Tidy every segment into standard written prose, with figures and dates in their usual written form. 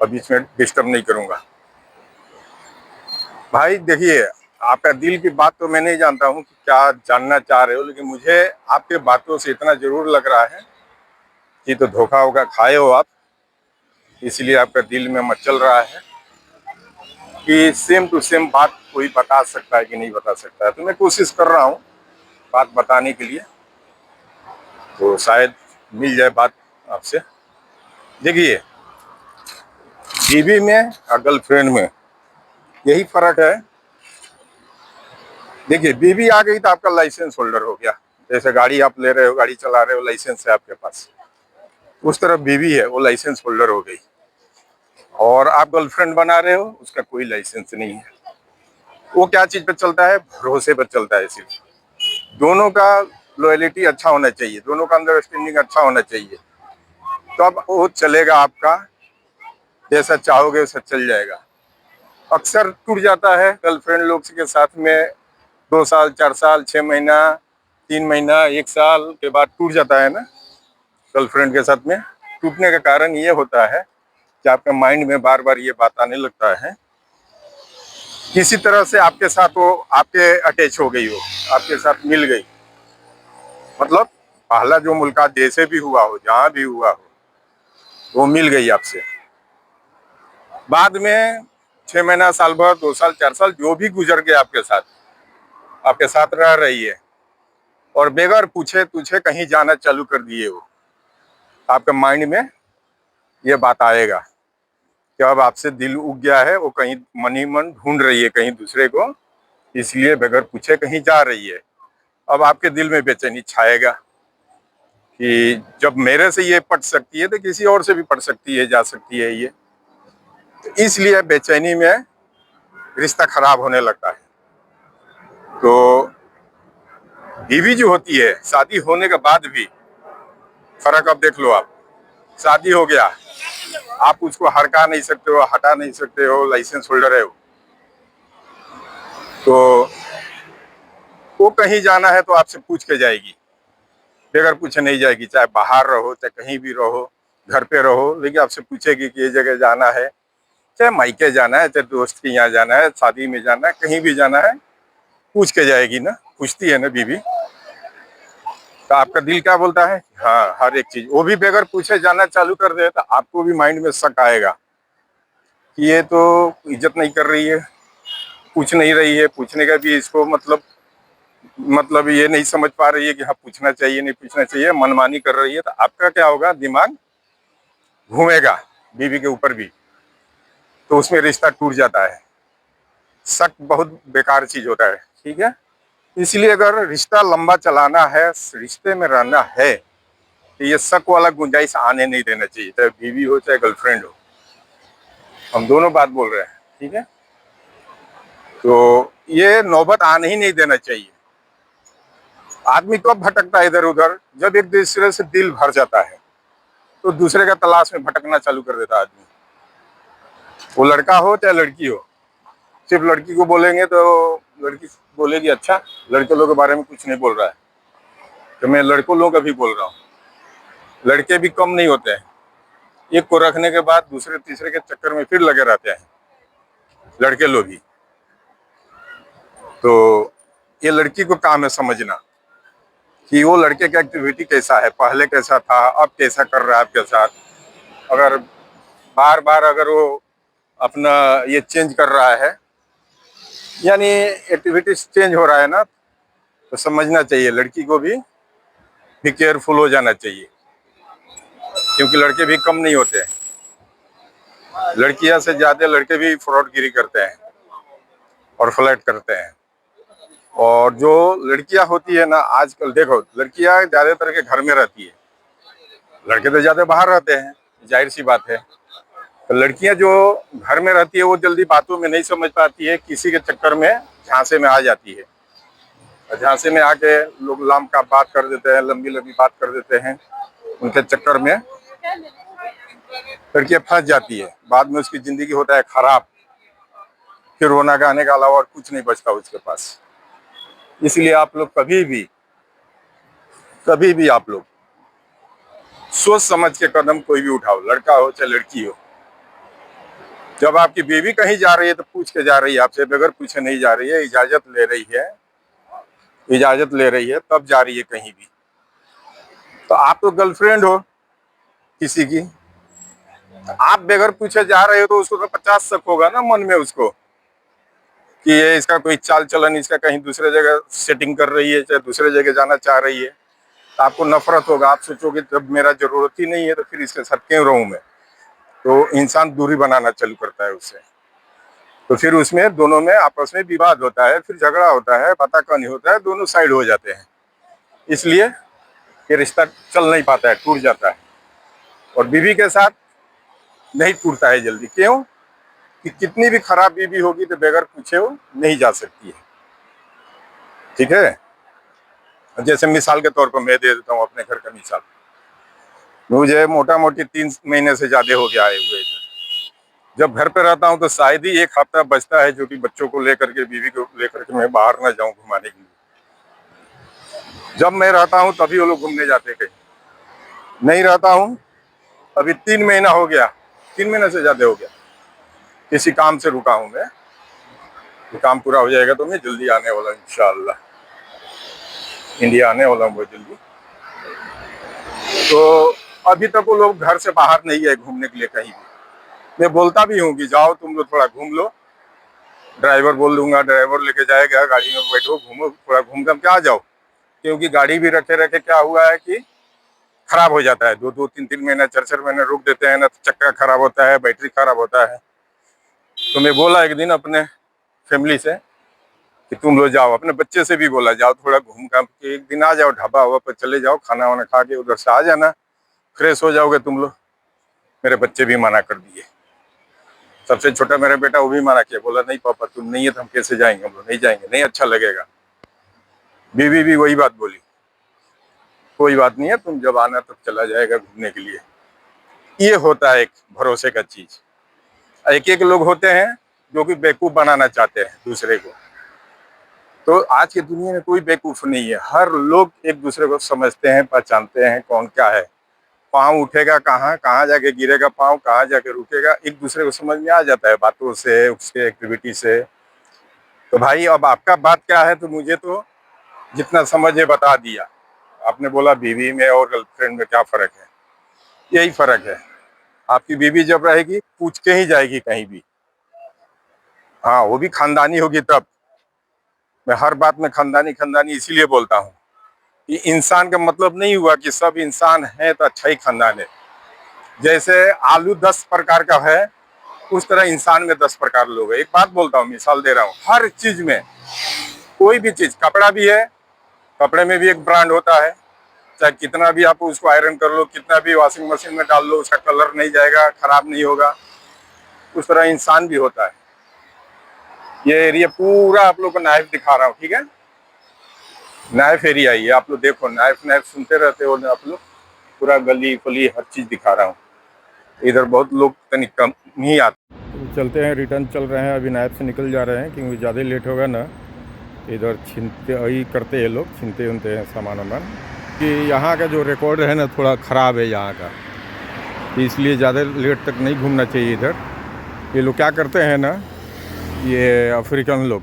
और बीच में डिस्टर्ब नहीं करूंगा। भाई देखिए, आपका दिल की बात तो मैं नहीं जानता हूँ कि क्या जानना चाह रहे हो, लेकिन मुझे आपके बातों से इतना जरूर लग रहा है कि तो धोखा वोखा खाए हो आप, इसलिए आपका दिल में मचल रहा है कि सेम टू सेम बात कोई बता सकता है कि नहीं बता सकता है। तो मैं कोशिश कर रहा हूँ बात बताने के लिए, तो शायद मिल जाए बात आपसे। देखिए, बीवी में और गर्लफ्रेंड में यही फर्क है। देखिए, बीवी आ गई तो आपका लाइसेंस होल्डर हो गया। जैसे गाड़ी आप ले रहे हो, गाड़ी चला रहे हो, लाइसेंस है आपके पास, उस तरफ बीवी है, वो लाइसेंस होल्डर हो गई। और आप गर्लफ्रेंड बना रहे हो, उसका कोई लाइसेंस नहीं है। वो क्या चीज पे चलता है? भरोसे पर चलता है सिर्फ। दोनों का लॉयलिटी अच्छा होना चाहिए, दोनों का अंडरस्टैंडिंग अच्छा होना चाहिए, तो अब वो चलेगा आपका, जैसा चाहोगे वैसा चल जाएगा। अक्सर टूट जाता है गर्लफ्रेंड लोग के साथ में, 2 साल 4 साल 6 महीना 3 महीना 1 साल के बाद टूट जाता है ना गर्लफ्रेंड के साथ में। टूटने का कारण ये होता है कि आपके माइंड में बार बार ये बात आने लगता है, किसी तरह से आपके साथ वो आपके अटैच हो गई हो, आपके साथ मिल गई, मतलब पहला जो मुलाकात जैसे भी हुआ हो, जहां भी हुआ हो, वो मिल गई आपसे। बाद में 6 महीना, साल भर, 2 साल 4 साल जो भी गुजर गए आपके साथ रह रही है, और बेगर पूछे तुझे कहीं जाना चालू कर दिए हो, आपके माइंड में ये बात आएगा कि अब आपसे दिल उग गया है, वो कहीं मन ही मन ढूंढ रही है कहीं दूसरे को, इसलिए बगैर पूछे कहीं जा रही है। अब आपके दिल में बेचैनी छाएगा कि जब मेरे से ये पट सकती है तो किसी और से भी पट सकती है, जा सकती है ये। तो इसलिए बेचैनी में रिश्ता खराब होने लगता है। तो बीवी जो होती है, शादी होने के बाद भी फर्क अब देख लो आप। शादी हो गया, आप उसको हड़का नहीं सकते हो, हटा नहीं सकते हो, लाइसेंस होल्डर है वो। तो वो कहीं जाना है तो आपसे पूछ के जाएगी, बगैर पूछे नहीं जाएगी। चाहे बाहर रहो, चाहे कहीं भी रहो, घर पे रहो, लेकिन आपसे पूछेगी कि ये जगह जाना है, चाहे मायके जाना है, चाहे दोस्त के यहाँ जाना है, शादी में जाना है, कहीं भी जाना है, पूछ के जाएगी ना, पूछती है ना बीवी। तो आपका दिल क्या बोलता है? हाँ, हर एक चीज वो भी बगैर पूछे जाना चालू कर दे, तो आपको भी माइंड में शक आएगा कि ये तो इज्जत नहीं कर रही है, पूछ नहीं रही है, पूछने का भी इसको मतलब ये नहीं समझ पा रही है कि हाँ पूछना चाहिए नहीं पूछना चाहिए, मनमानी कर रही है। तो आपका क्या होगा? दिमाग घूमेगा बीवी के ऊपर भी, तो उसमें रिश्ता टूट जाता है। शक बहुत बेकार चीज होता है, ठीक है। इसलिए अगर रिश्ता लंबा चलाना है, रिश्ते में रहना है, तो ये शक वाला गुंजाइश आने नहीं देना चाहिए, चाहे बीवी हो चाहे गर्लफ्रेंड हो। हम दोनों बात बोल रहे हैं, ठीक है। तो ये नौबत आने ही नहीं देना चाहिए। आदमी कब भटकता है इधर उधर? जब एक दूसरे से दिल भर जाता है तो दूसरे का तलाश में भटकना चालू कर देता है आदमी। वो लड़का हो चाहे लड़की हो, सिर्फ लड़की को बोलेंगे तो लड़की बोलेगी अच्छा लड़के लोगों के बारे में कुछ नहीं बोल रहा है, तो मैं लड़कों लोगों का भी बोल रहा हूँ। लड़के भी कम नहीं होते हैं, एक को रखने के बाद दूसरे तीसरे के चक्कर में फिर लगे रहते हैं लड़के लोग भी। तो ये लड़की को काम है समझना कि वो लड़के का एक्टिविटी कैसा है, पहले कैसा था, अब कैसा कर रहा है आपके साथ। अगर बार बार अगर वो अपना ये चेंज कर रहा है, यानी एक्टिविटीज चेंज हो रहा है ना, तो समझना चाहिए लड़की को भी केयरफुल हो जाना चाहिए, क्योंकि लड़के भी कम नहीं होते हैं। लड़कियां से ज्यादा लड़के भी फ्रॉडगिरी करते हैं और फ्लर्ट करते हैं। और जो लड़कियां होती है ना, आजकल देखो लड़कियां ज्यादातर के घर में रहती है, लड़के तो ज्यादा बाहर रहते हैं, जाहिर सी बात है। तो लड़कियां जो घर में रहती है वो जल्दी बातों में नहीं समझ पाती है, किसी के चक्कर में झांसे में आ जाती है। झांसे में आके लोग लाम का बात कर देते हैं, लंबी लंबी बात कर देते हैं, उनके चक्कर में लड़कियां फंस जाती है। बाद में उसकी जिंदगी होता है खराब, फिर रोना गाने का अलावा और कुछ नहीं बचता उसके पास। इसलिए आप लोग कभी भी आप लोग सोच समझ के कदम कोई भी उठाओ, लड़का हो चाहे लड़की हो। जब आपकी बीवी कहीं जा रही है तो पूछ के जा रही है आपसे, बगैर पूछे नहीं जा रही है, इजाजत ले रही है तब जा रही है कहीं भी। तो आप तो गर्लफ्रेंड हो किसी की, आप बगैर पूछे जा रहे हो तो उसको तो 50 शक होगा ना मन में उसको, कि ये इसका कोई चाल चलन, इसका कहीं दूसरे जगह सेटिंग कर रही है, चाहे दूसरे जगह जाना चाह रही है। तो आपको नफरत होगा, आप सोचोगे जब मेरा जरूरत ही नहीं है तो फिर इसके साथ क्यों रहूं मैं। तो इंसान दूरी बनाना चालू करता है उससे। तो फिर उसमें दोनों में आपस में विवाद होता है, फिर झगड़ा होता है, बाताकानी होता है, दोनों साइड हो जाते हैं। इसलिए ये रिश्ता चल नहीं पाता है, टूट जाता है। और बीवी के साथ नहीं टूटता है जल्दी, क्यों कि कितनी भी खराब बीवी होगी तो बगैर पूछे वो नहीं जा सकती है। ठीक है, जैसे मिसाल के तौर पर मैं दे देता हूँ अपने घर का मिसाल। मुझे मोटा मोटी 3 महीने से ज्यादा हो गया आए हुए इधर। जब घर पे रहता हूँ तो शायद ही 1 हफ्ता बचता है जो कि बच्चों को लेकर के, बीवी को लेकर के मैं बाहर ना जाऊं घुमाने के लिए। जब मैं रहता हूँ तभी वो लोग घूमने जाते, कहीं नहीं रहता हूँ। अभी 3 महीना हो गया, 3 महीने से ज्यादा हो गया, किसी काम से रुका हूँ मैं। ये काम पूरा हो जाएगा तो मैं जल्दी आने वाला हूँ, इंशाअल्लाह इंडिया आने वाला हूँ बहुत जल्दी। तो अभी तक वो लोग घर से बाहर नहीं गए घूमने के लिए कहीं भी। मैं बोलता भी हूँ कि जाओ तुम लोग थोड़ा घूम लो, ड्राइवर बोल दूंगा, ड्राइवर लेके जाएगा, गाड़ी में बैठो, घूमो, थोड़ा घूम घाम के आ जाओ। क्योंकि गाड़ी भी रखे रखे क्या हुआ है कि खराब हो जाता है, 2-2, 3-3 महीने, 4-4 महीने रुक देते हैं ना तो चक्का खराब होता है, बैटरी खराब होता है। तो मैं बोला एक दिन अपने फैमिली से कि तुम लोग जाओ, अपने बच्चे से भी बोला जाओ थोड़ा घूम घाम के एक दिन आ जाओ, ढाबा हुआ पर चले जाओ, खाना वाना खा के उधर से आ जाना, फ्रेश हो जाओगे तुम लोग। मेरे बच्चे भी मना कर दिए। सबसे छोटा मेरा बेटा, वो भी मना किया, बोला नहीं पापा तुम नहीं है तो हम कैसे जाएंगे, हम लोग नहीं जाएंगे, नहीं अच्छा लगेगा। बीवी भी वही बात बोली, कोई बात नहीं है, तुम जब आना तब चला जाएगा घूमने के लिए। ये होता है एक भरोसे का चीज। एक एक लोग होते हैं जो कि बेवकूफ बनाना चाहते हैं दूसरे को। तो आज की दुनिया में कोई बेवकूफ नहीं है, हर लोग एक दूसरे को समझते हैं, पहचानते हैं कौन क्या है। पाँव उठेगा कहाँ, कहाँ जाके गिरेगा पाँव, कहाँ जाके रुकेगा, एक दूसरे को समझ में आ जाता है बातों से, उसके एक्टिविटी से। तो भाई अब आपका बात क्या है, तो मुझे तो जितना समझ है बता दिया। आपने बोला बीवी में और गर्लफ्रेंड में क्या फर्क है, यही फर्क है। आपकी बीवी जब रहेगी पूछ के ही जाएगी कहीं भी, हाँ वो भी खानदानी होगी तब। मैं हर बात में खानदानी खानदानी इसीलिए बोलता हूँ कि इंसान का मतलब नहीं हुआ कि सब इंसान है तो अच्छा ही खानदान है। जैसे आलू 10 प्रकार का है, उस तरह इंसान में 10 प्रकार लोग हैं। एक बात बोलता हूँ, मिसाल दे रहा हूँ, हर चीज में, कोई भी चीज, कपड़ा भी है, कपड़े में भी एक ब्रांड होता है। चाहे कितना भी आप उसको आयरन कर लो, कितना भी वॉशिंग मशीन में डाल लो, उसका कलर नहीं जाएगा, खराब नहीं होगा। उस तरह इंसान भी होता है। ये एरिया पूरा आप लोग को नाइफ दिखा रहा हूँ, ठीक है, नाइफ एरिया ही है। आप लोग देखो, नाइफ नाइफ सुनते रहते हो आप लोग, पूरा गली फली हर चीज दिखा रहा हूँ। इधर बहुत लोग तनिक कम नहीं आते। चलते हैं, रिटर्न चल रहे हैं, अभी नाइफ से निकल जा रहे हैं क्योंकि ज़्यादा लेट होगा ना। इधर छीनते वही करते हैं लोग, छीनते उनते हैं सामान वामान। कि यहाँ का जो रिकॉर्ड है ना थोड़ा ख़राब है यहाँ का, इसलिए ज़्यादा लेट तक नहीं घूमना चाहिए इधर। ये लोग क्या करते हैं ना, ये अफ्रीकन लोग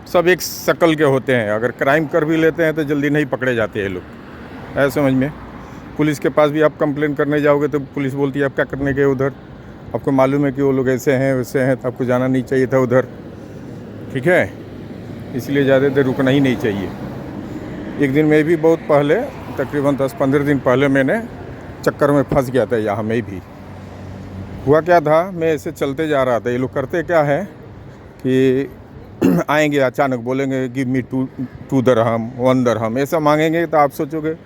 सब एक शक्ल के होते हैं, अगर क्राइम कर भी लेते हैं तो जल्दी नहीं पकड़े जाते हैं लोग, ऐसा समझ में। पुलिस के पास भी आप कंप्लेन करने जाओगे तो पुलिस बोलती है आप क्या करने गए उधर, आपको मालूम है कि वो लोग ऐसे हैं वैसे हैं, तो आपको जाना नहीं चाहिए था उधर, ठीक है। इसलिए ज़्यादा देर रुकना ही नहीं चाहिए। एक दिन मैं भी बहुत पहले, तकरीबन 10-15 दिन पहले मैंने चक्कर में फंस गया था। यहाँ में भी हुआ क्या था, मैं ऐसे चलते जा रहा था, ये लोग करते क्या है कि आएंगे अचानक, बोलेंगे गिव मी 2 दरहम 1 दरहम, ऐसा मांगेंगे। तो आप सोचोगे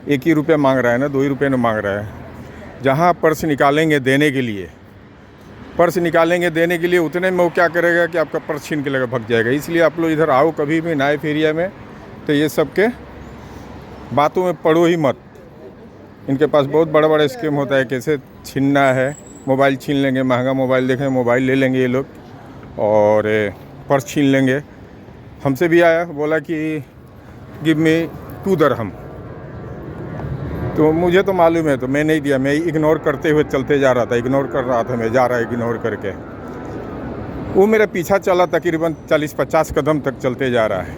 1 ही रुपया मांग रहा है ना, 2 ही रुपये में मांग रहा है। जहाँ पर्स निकालेंगे देने के लिए, पर्स निकालेंगे देने के लिए, उतने में वो क्या करेगा कि आपका पर्स छीन के लगा भग जाएगा। इसलिए आप लोग इधर आओ कभी भी नाइफ एरिया में तो ये सब के बातों में पड़ो ही मत। इनके पास बहुत बड़ा बड़ा स्कीम होता है, कैसे छीनना है। मोबाइल छीन लेंगे, महंगा मोबाइल देखें, मोबाइल ले लेंगे ये लोग और पर्स छीन लेंगे। हमसे भी आया, बोला कि गिव मी 2 दरहम, तो मुझे तो मालूम है तो मैं नहीं दिया। मैं इग्नोर करते हुए चलते जा रहा था, इग्नोर कर रहा था मैं, जा रहा इग्नोर करके। वो मेरा पीछा चला तकरीबन 40-50 कदम तक चलते जा रहा है।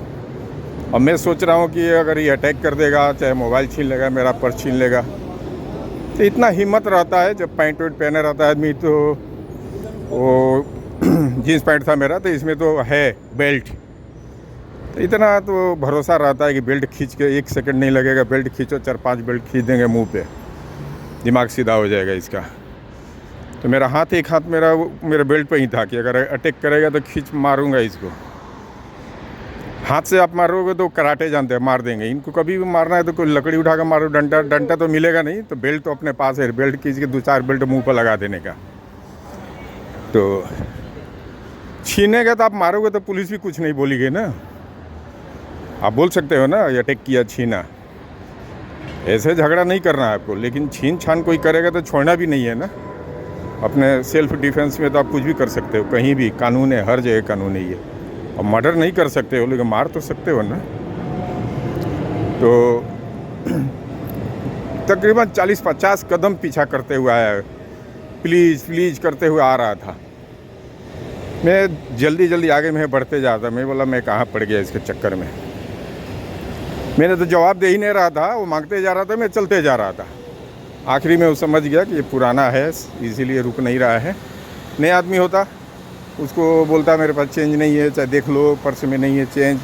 अब मैं सोच रहा हूँ कि अगर ये अटैक कर देगा, चाहे मोबाइल छीन लेगा, मेरा पर्स छीन लेगा। तो इतना हिम्मत रहता है जब पैंट वैंट पहने रहता है आदमी, तो वो जीन्स पैंट था मेरा, तो इसमें तो है बेल्ट, तो इतना तो भरोसा रहता है कि बेल्ट खींच के 1 सेकंड नहीं लगेगा, बेल्ट खींचो 4-5 बेल्ट खींच देंगे मुंह पे, दिमाग सीधा हो जाएगा इसका। तो मेरा हाथ, एक हाथ मेरा मेरे बेल्ट पे ही था कि अगर अटैक करेगा तो खींच मारूंगा इसको। हाथ से आप मारोगे तो कराटे जानते हैं, मार देंगे। इनको कभी भी मारना है तो कोई लकड़ी उठा कर मारो, डंडा तो मिलेगा नहीं, तो बेल्ट तो अपने पास है, बेल्ट खींच के 2-4 बेल्ट मुंह पर लगा देने का। तो छीनेगा तो आप मारोगे तो पुलिस भी कुछ नहीं बोलेगी ना, आप बोल सकते हो ना ये अटैक किया, छीना। ऐसे झगड़ा नहीं करना है आपको, लेकिन छीन छान कोई करेगा तो छोड़ना भी नहीं है ना। अपने सेल्फ डिफेंस में तो आप कुछ भी कर सकते हो, कहीं भी कानून है, हर जगह कानून है ये। और मर्डर नहीं कर सकते हो, लेकिन मार तो सकते हो ना। तो तकरीबन 40-50 कदम पीछा करते हुए आया, प्लीज़ प्लीज़ करते हुए आ रहा था। मैं जल्दी आगे में बढ़ते जाता, मैं बोला मैं कहाँ पड़ गया इसके चक्कर में। मैंने तो जवाब दे ही नहीं रहा था, वो मांगते जा रहा था, मैं चलते जा रहा था। आखिरी में वो समझ गया कि ये पुराना है, इसीलिए रुक नहीं रहा है। नया आदमी होता, उसको बोलता मेरे पास चेंज नहीं है, चाहे देख लो पर्स में नहीं है चेंज,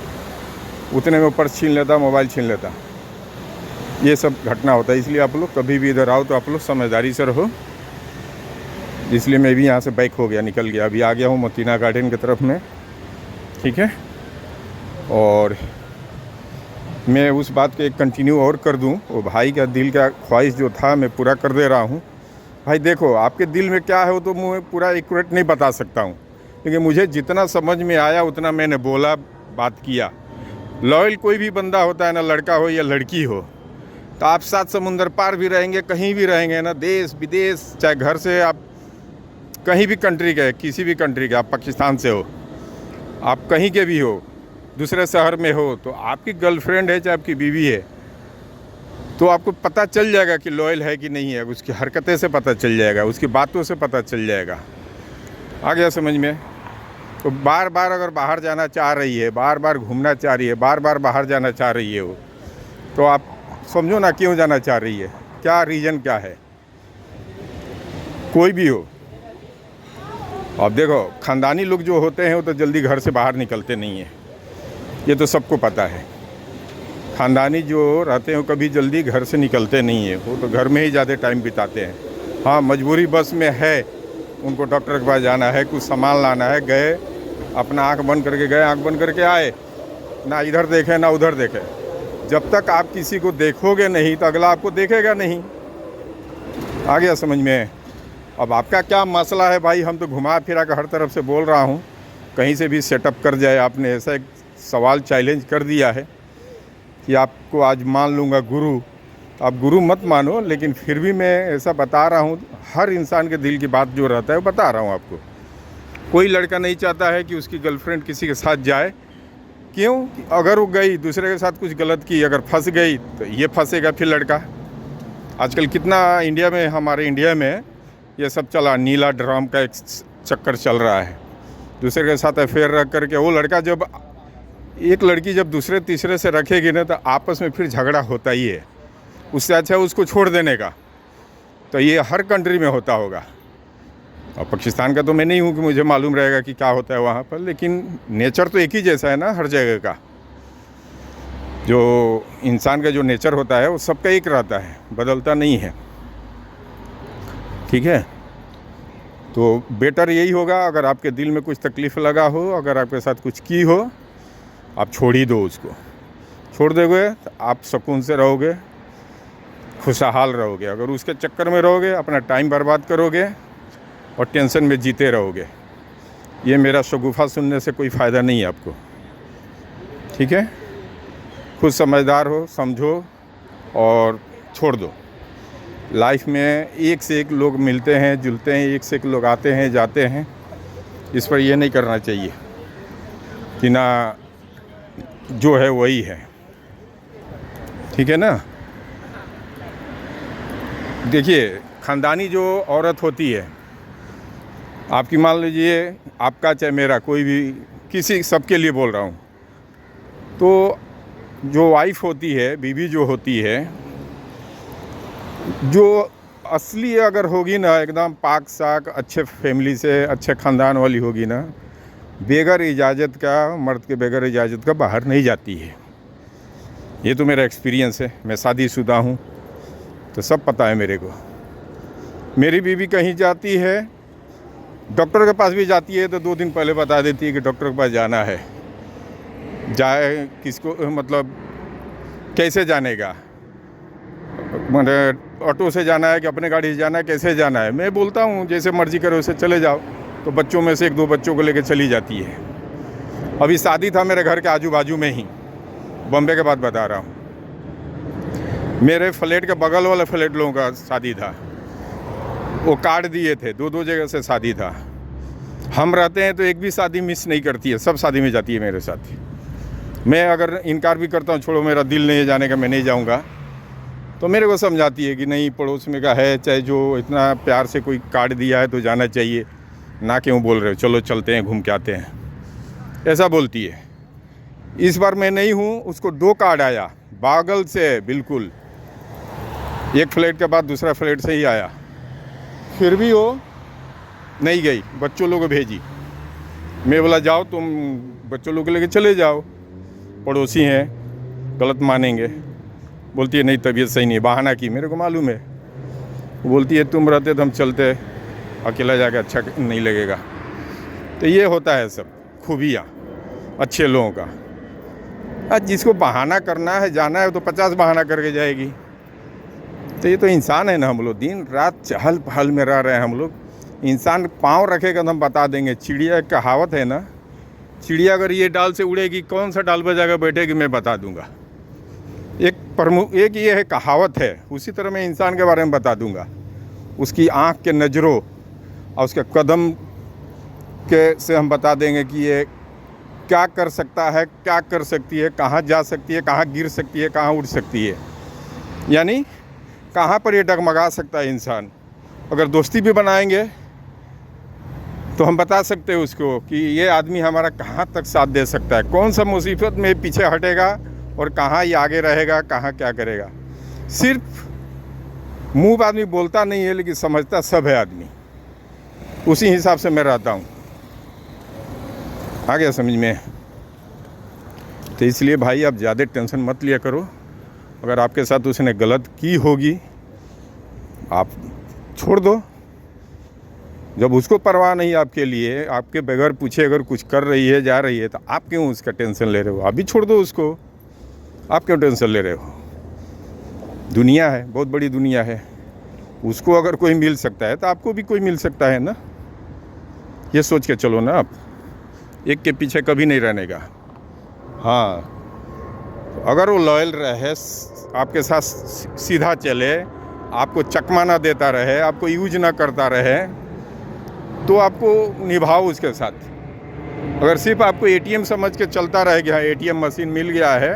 उतने में पर्स छीन लेता, मोबाइल छीन लेता। ये सब घटना होता है। इसलिए आप लोग कभी भी इधर आओ तो आप लोग समझदारी से रहो। इसलिए मैं भी यहाँ से बैक हो गया, निकल गया। अभी आ गया हूँ मोतीना गार्डन की तरफ में, ठीक है। और मैं उस बात को एक कंटिन्यू और कर दूं, वो भाई का दिल का ख्वाहिश जो था मैं पूरा कर दे रहा हूं। भाई देखो, आपके दिल में क्या है वो तो मैं पूरा एक्यूरेट नहीं बता सकता हूं, लेकिन मुझे जितना समझ में आया उतना मैंने बोला, बात किया। लॉयल कोई भी बंदा होता है ना, लड़का हो या लड़की हो, तो आप 7 समुंदर पार भी रहेंगे, कहीं भी रहेंगे ना, देश विदेश, चाहे घर से आप कहीं भी कंट्री के, किसी भी कंट्री के, आप पाकिस्तान से हो, आप कहीं के भी हो, दूसरे शहर में हो, तो आपकी गर्लफ्रेंड है चाहे आपकी बीवी है, तो आपको पता चल जाएगा कि लॉयल है कि नहीं है। उसकी हरकतें से पता चल जाएगा, उसकी बातों से पता चल जाएगा। आ गया समझ में? तो बार बार अगर बाहर जाना चाह रही है, बार बार घूमना चाह रही है, बार बार बाहर जाना चाह रही है वो, तो आप समझो ना क्यों जाना चाह रही है, क्या रीज़न क्या है, कोई भी हो। अब देखो, ख़ानदानी लोग जो होते हैं वो तो जल्दी घर से बाहर निकलते नहीं हैं, ये तो सबको पता है। ख़ानदानी जो रहते हैं वो कभी जल्दी घर से निकलते नहीं है, वो तो घर में ही ज़्यादा टाइम बिताते हैं। हाँ, मजबूरी बस में है, उनको डॉक्टर के पास जाना है, कुछ सामान लाना है, गए, अपना आँख बंद करके गए, आँख बंद करके आए, ना इधर देखे ना उधर देखे। जब तक आप किसी को देखोगे नहीं तो अगला आपको देखेगा नहीं। आ गया समझ में? अब आपका क्या मसला है भाई, हम तो घुमा फिरा कर हर तरफ से बोल रहा हूँ, कहीं से भी सेटअप कर जाए। आपने ऐसा एक सवाल चैलेंज कर दिया है कि आपको आज मान लूँगा गुरु। आप गुरु मत मानो, लेकिन फिर भी मैं ऐसा बता रहा हूँ, हर इंसान के दिल की बात जो रहता है वो बता रहा हूँ आपको। कोई लड़का नहीं चाहता है कि उसकी गर्लफ्रेंड किसी के साथ जाए। क्यों? अगर वो गई, दूसरे के साथ कुछ गलत की, अगर फंस गई तो ये फंसेगा फिर लड़का। आजकल कितना इंडिया में, हमारे इंडिया में ये सब चला, नीला ड्राम का एक चक्कर चल रहा है। दूसरे के साथ अफेयर रख करके वो लड़का, जब एक लड़की जब दूसरे तीसरे से रखेगी ना, तो आपस में फिर झगड़ा होता ही है। उससे अच्छा है उसको छोड़ देने का। तो ये हर कंट्री में होता होगा। और पाकिस्तान का तो मैं नहीं हूँ कि मुझे मालूम रहेगा कि क्या होता है वहाँ पर, लेकिन नेचर तो एक ही जैसा है ना हर जगह का। जो इंसान का जो नेचर होता है वो सबका एक रहता है, बदलता नहीं है, ठीक है। तो बेटर यही होगा, अगर आपके दिल में कुछ तकलीफ़ लगा हो, अगर आपके साथ कुछ की हो, आप छोड़ ही दो उसको। छोड़ दोगे तो आप सुकून से रहोगे, खुशहाल रहोगे। अगर उसके चक्कर में रहोगे, अपना टाइम बर्बाद करोगे और टेंशन में जीते रहोगे। ये मेरा शगुफ़ा सुनने से कोई फ़ायदा नहीं है आपको, ठीक है। खुद समझदार हो, समझो और छोड़ दो। लाइफ में एक से एक लोग मिलते हैं, जुलते हैं, एक से एक लोग आते हैं, जाते हैं। इस पर ये नहीं करना चाहिए कि ना जो है वही है, ठीक है ना। देखिए, ख़ानदानी जो औरत होती है आपकी मान लीजिए, आपका चाहे मेरा, कोई भी, किसी सबके लिए बोल रहा हूँ, तो जो वाइफ होती है, बीवी जो होती है, जो असली अगर होगी ना, एकदम पाक साक अच्छे फैमिली से, अच्छे ख़ानदान वाली होगी ना, बगैर इजाज़त का, मर्द के बगैर इजाज़त का बाहर नहीं जाती है। ये तो मेरा एक्सपीरियंस है। मैं शादीशुदा हूँ तो सब पता है मेरे को। मेरी बीवी कहीं जाती है, डॉक्टर के पास भी जाती है तो 2 दिन पहले बता देती है कि डॉक्टर के पास जाना है। जाए किसको, मतलब कैसे जानेगा, मतलब ऑटो से जाना है कि अपने गाड़ी से जाना है, कैसे जाना है। मैं बोलता हूँ जैसे मर्जी करो वैसे चले जाओ, तो बच्चों में से 1-2 बच्चों को लेकर चली जाती है। अभी शादी था मेरे घर के आजू बाजू में ही, बॉम्बे के बाद बता रहा हूँ। मेरे फ्लैट के बगल वाले फ्लैट लोगों का शादी था, वो कार्ड दिए थे, 2-2 जगह से शादी था। हम रहते हैं तो एक भी शादी मिस नहीं करती है, सब शादी में जाती है मेरे साथ। मैं अगर इनकार भी करता हूँ, छोड़ो मेरा दिल नहीं है जाने का, मैं नहीं जाऊँगा, तो मेरे को समझाती है कि नहीं, पड़ोस में का है, चाहे जो इतना प्यार से कोई कार्ड दिया है तो जाना चाहिए, ना क्यों बोल रहे हो, चलो चलते हैं, घूम के आते हैं, ऐसा बोलती है। इस बार मैं नहीं हूँ, उसको 2 कार्ड आया बागल से, बिल्कुल एक फ्लैट के बाद दूसरा फ्लैट से ही आया, फिर भी वो नहीं गई, बच्चों लोग को भेजी। मैं बोला जाओ तुम बच्चों लोग को लेके चले जाओ, पड़ोसी हैं, गलत मानेंगे। बोलती है नहीं, तबीयत सही नहीं, बहाना की, मेरे को मालूम है। वो बोलती है तुम रहते तो हम चलते, अकेला जाके अच्छा नहीं लगेगा। तो ये होता है सब खूबियाँ अच्छे लोगों का। आज जिसको बहाना करना है, जाना है, तो 50 बहाना करके जाएगी। तो ये तो इंसान है ना, हम लोग दिन रात चहल पहल में रह रहे हैं। हम लोग इंसान पाँव रखेगा तो हम बता देंगे। चिड़िया एक कहावत है ना, चिड़िया अगर ये डाल से उड़ेगी, कौन सा डाल पर जाकर बैठेगी, मैं बता दूंगा। एक ये है कहावत है, उसी तरह मैं इंसान के बारे में बता दूंगा। उसकी आँख के नज़रों और उसके कदम के से हम बता देंगे कि ये क्या कर सकता है, क्या कर सकती है, कहाँ जा सकती है, कहाँ गिर सकती है, कहाँ उड़ सकती है, यानी कहाँ पर ये डगमगा सकता है इंसान। अगर दोस्ती भी बनाएंगे तो हम बता सकते हैं उसको कि ये आदमी हमारा कहाँ तक साथ दे सकता है, कौन सा मुसीबत में पीछे हटेगा और कहाँ ये आगे रहेगा, कहाँ क्या करेगा। सिर्फ मुंह आदमी बोलता नहीं है, लेकिन समझता सब है आदमी। उसी हिसाब से मैं रहता हूँ। आ गया समझ में? तो इसलिए भाई आप ज़्यादा टेंशन मत लिया करो। अगर आपके साथ उसने गलत की होगी, आप छोड़ दो। जब उसको परवाह नहीं आपके लिए, आपके बगैर पूछे अगर कुछ कर रही है, जा रही है, तो आप क्यों उसका टेंशन ले रहे हो? आप भी छोड़ दो उसको। आप क्यों टेंशन ले रहे हो? दुनिया है, बहुत बड़ी दुनिया है। उसको अगर कोई मिल सकता है तो आपको भी कोई मिल सकता है ना। ये सोच के चलो ना आप। एक के पीछे कभी नहीं रहने का। हाँ, अगर वो लॉयल रहे, आपके साथ सीधा चले, आपको चकमा ना देता रहे, आपको यूज ना करता रहे, तो आपको निभाओ उसके साथ। अगर सिर्फ आपको एटीएम समझ के चलता रहे कि हाँ एटीएम मशीन मिल गया है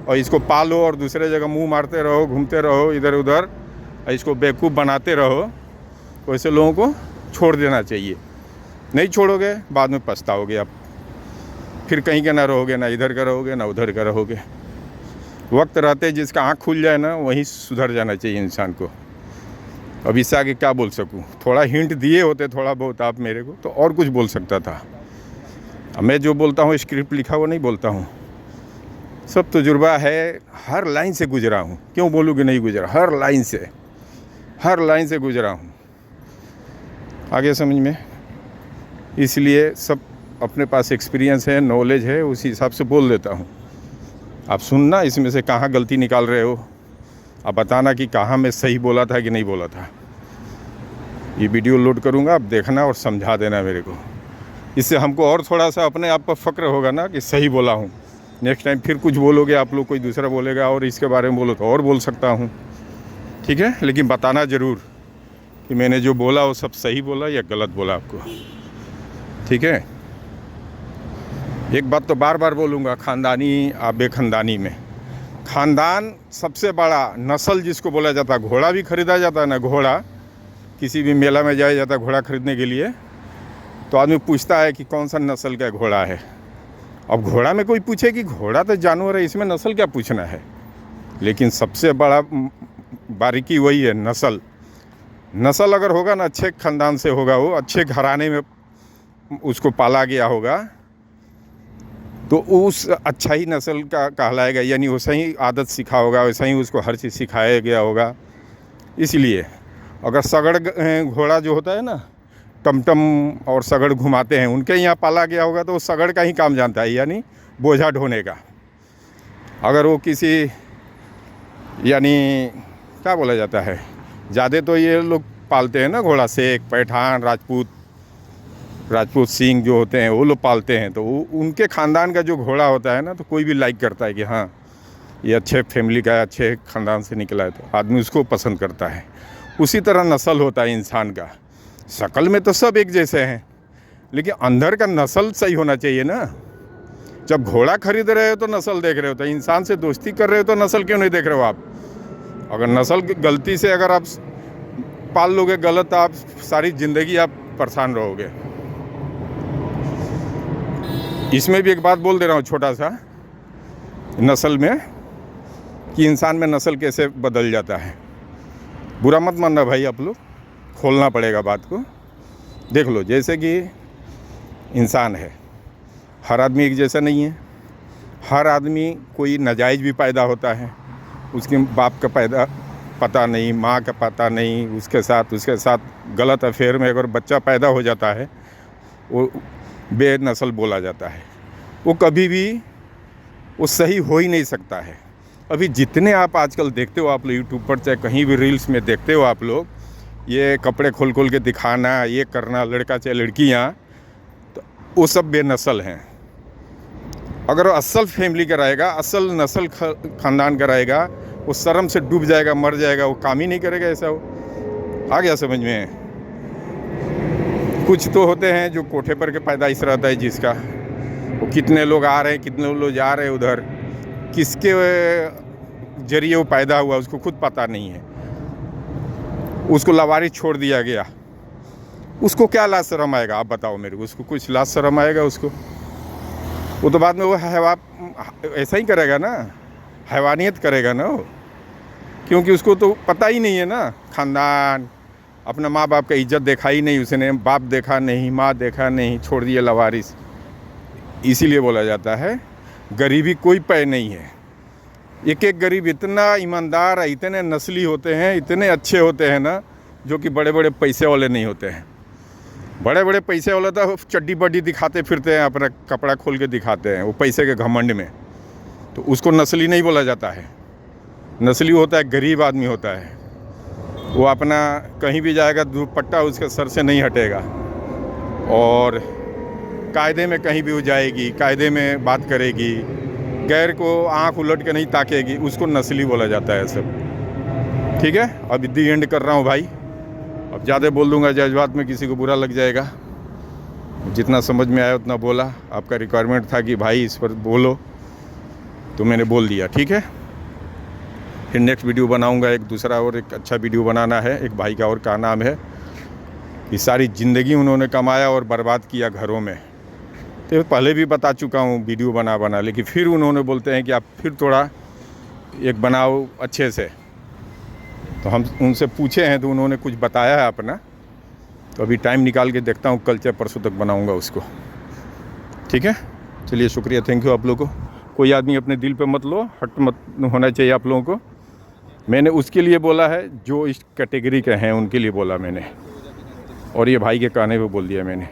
और इसको पालो और दूसरे जगह मुंह मारते रहो, घूमते रहो इधर उधर, और इसको बेवकूफ़ बनाते रहो, वैसे लोगों को छोड़ देना चाहिए। नहीं छोड़ोगे बाद में पछताओगे आप। फिर कहीं का ना रहोगे, ना इधर का रहोगे, ना उधर का रहोगे। वक्त रहते जिसका आँख खुल जाए ना, वहीं सुधर जाना चाहिए इंसान को। अब इससे आगे क्या बोल सकूं? थोड़ा हिंट दिए होते थोड़ा बहुत आप मेरे को, तो और कुछ बोल सकता था। अब मैं जो बोलता हूँ स्क्रिप्ट लिखा हुआ नहीं बोलता हूँ, सब तजुर्बा है, हर लाइन से गुजरा हूँ। क्यों बोलूँ कि नहीं गुजरा? हर लाइन से गुजरा हूँ। आगे समझ में? इसलिए सब अपने पास एक्सपीरियंस है, नॉलेज है, उसी हिसाब से बोल देता हूँ। आप सुनना, इसमें से कहाँ गलती निकाल रहे हो, आप बताना कि कहाँ मैं सही बोला था कि नहीं बोला था। ये वीडियो लोड करूँगा, आप देखना और समझा देना मेरे को। इससे हमको और थोड़ा सा अपने आप पर फ़क्र होगा ना कि सही बोला हूँ। नेक्स्ट टाइम फिर कुछ बोलोगे आप लोग, कोई दूसरा बोलेगा और इसके बारे में बोलो तो और बोल सकता हूँ, ठीक है? लेकिन बताना ज़रूर कि मैंने जो बोला वो सब सही बोला या गलत बोला आपको, ठीक है? एक बात तो बार बार बोलूँगा, ख़ानदानी या बेख़ानदानी में, ख़ानदान सबसे बड़ा, नस्ल जिसको बोला जाता है। घोड़ा भी ख़रीदा जाता है ना, घोड़ा किसी भी मेला में जाया जाता है घोड़ा ख़रीदने के लिए, तो आदमी पूछता है कि कौन सा नस्ल का घोड़ा है। अब घोड़ा में कोई पूछे कि घोड़ा तो जानवर है, इसमें नस्ल क्या पूछना है। लेकिन सबसे बड़ा बारीकी वही है, नस्ल। नस्ल अगर होगा ना, अच्छे ख़ानदान से होगा, वो अच्छे घराने में उसको पाला गया होगा, तो उस अच्छा ही नस्ल का कहलाएगा। यानी वैसा ही आदत सीखा होगा, वैसा ही उसको हर चीज़ सिखाया गया होगा। इसलिए अगर सगड़ घोड़ा जो होता है ना, टमटम और सगड़ घुमाते हैं, उनके यहाँ पाला गया होगा तो वो सगड़ का ही काम जानता है, यानी बोझा ढोने का। अगर वो किसी यानी क्या बोला जाता है, ज़्यादा तो ये लोग पालते हैं ना घोड़ा, शेख, पैठान, राजपूत सिंह जो होते हैं वो लोग पालते हैं, तो वो उनके ख़ानदान का जो घोड़ा होता है ना, तो कोई भी लाइक करता है कि हाँ ये अच्छे फैमिली का है, अच्छे ख़ानदान से निकला है, तो आदमी उसको पसंद करता है। उसी तरह नस्ल होता है इंसान का। शक्ल में तो सब एक जैसे हैं, लेकिन अंदर का नस्ल सही होना चाहिए ना। जब घोड़ा खरीद रहे हो तो नस्ल देख रहे हो, तो इंसान से दोस्ती कर रहे हो तो नस्ल क्यों नहीं देख रहे हो आप। अगर नस्ल गलती से अगर आप पाल लोगे गलत, आप सारी ज़िंदगी आप परेशान रहोगे। इसमें भी एक बात बोल दे रहा हूँ छोटा सा, नस्ल में, कि इंसान में नस्ल कैसे बदल जाता है। बुरा मत मानना भाई, आप लोग खोलना पड़ेगा बात को। देख लो, जैसे कि इंसान है, हर आदमी एक जैसा नहीं है। हर आदमी कोई नाजायज़ भी पैदा होता है, उसके बाप का पैदा पता नहीं, माँ का पता नहीं, उसके साथ गलत अफेयर में अगर बच्चा पैदा हो जाता है, वो बेनस्ल बोला जाता है। वो कभी भी वो सही हो ही नहीं सकता है। अभी जितने आप आजकल देखते हो, आप लोग यूट्यूब पर चाहे कहीं भी रील्स में देखते हो आप लोग, ये कपड़े खोल खोल के दिखाना, ये करना, लड़का चाहे लड़कियाँ, तो वो सब बेनस्ल हैं। अगर वो असल फैमिली का रहेगा, असल नस्ल ख़ानदान का रहेगा, वो शर्म से डूब जाएगा, मर जाएगा, वो काम ही नहीं करेगा ऐसा। हो आ गया समझ में। कुछ तो होते हैं जो कोठे पर के पैदाइश रहता है जिसका, वो कितने लोग आ रहे हैं, कितने लोग जा रहे हैं उधर, किसके जरिए वो पैदा हुआ उसको खुद पता नहीं है, उसको लावारिस छोड़ दिया गया। उसको क्या लाज शर्म आएगा, आप बताओ मेरे को। उसको कुछ लाज शर्म आएगा उसको? वो तो बाद में वो ऐसा ही करेगा ना, हैवानियत करेगा ना वो, क्योंकि उसको तो पता ही नहीं है ना ख़ानदान। अपना माँ बाप का इज्जत देखा ही नहीं उसने, बाप देखा नहीं, माँ देखा नहीं, छोड़ दिया लवारिस। इसीलिए बोला जाता है गरीबी कोई पे नहीं है। एक एक गरीब इतना ईमानदार है, इतने नस्ली होते हैं, इतने अच्छे होते हैं ना, जो कि बड़े बड़े पैसे वाले नहीं होते हैं। बड़े बड़े पैसे वाले तो चड्डी बड्डी दिखाते फिरते हैं, अपना कपड़ा खोल के दिखाते हैं, वो पैसे के घमंड में। तो उसको नस्ली नहीं बोला जाता है। नस्ली होता है गरीब आदमी होता है, वो अपना कहीं भी जाएगा दुपट्टा उसके सर से नहीं हटेगा, और कायदे में कहीं भी वो जाएगी, कायदे में बात करेगी, गैर को आंख उलट के नहीं ताकेगी, उसको नस्ली बोला जाता है सब। ठीक है, अब दी एंड कर रहा हूँ भाई। अब ज़्यादा बोल दूंगा जज्बात में, किसी को बुरा लग जाएगा। जितना समझ में आया उतना बोला। आपका रिक्वायरमेंट था कि भाई इस पर बोलो, तो मैंने बोल दिया। ठीक है, फिर नेक्स्ट वीडियो बनाऊंगा एक दूसरा, और एक अच्छा वीडियो बनाना है। एक भाई का और का नाम है कि सारी ज़िंदगी उन्होंने कमाया और बर्बाद किया घरों में। तो पहले भी बता चुका हूँ वीडियो बना, लेकिन फिर उन्होंने बोलते हैं कि आप फिर थोड़ा एक बनाओ अच्छे से। तो हम उनसे पूछे हैं, तो उन्होंने कुछ बताया है अपना। तो अभी टाइम निकाल के देखता हूँ, कल से परसों तक बनाऊँगा उसको। ठीक है, चलिए शुक्रिया, थैंक यू आप लोगों को। कोई आदमी अपने दिल पे मत लो, हट मत होना चाहिए आप लोगों को। मैंने उसके लिए बोला है जो इस कैटेगरी के हैं, उनके लिए बोला मैंने, और ये भाई के कहने पे बोल दिया मैंने।